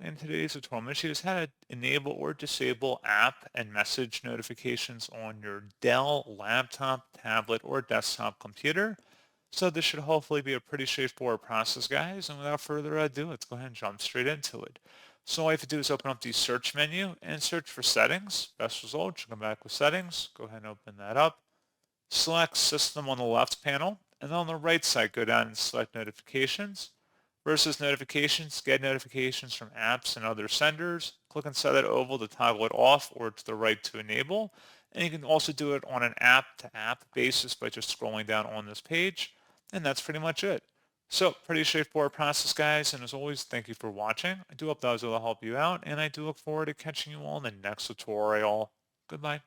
In today's tutorial, I'm going to show you how to enable or disable app and message notifications on your Dell laptop, tablet, or desktop computer. So this should hopefully be a pretty straightforward process, guys. And without further ado, let's go ahead and jump straight into it. So all you have to do is open up the search menu and search for settings. Best result, you come back with settings. Go ahead and open that up. Select System on the left panel, and then on the right side, go down and select Notifications. Versus Notifications, get notifications from apps and other senders. Click inside that oval to toggle it off or to the right to enable. And you can also do it on an app-to-app basis by just scrolling down on this page. And that's pretty much it. So pretty straightforward process, guys. And as always, thank you for watching. I do hope that was able to help you out, and I do look forward to catching you all in the next tutorial. Goodbye.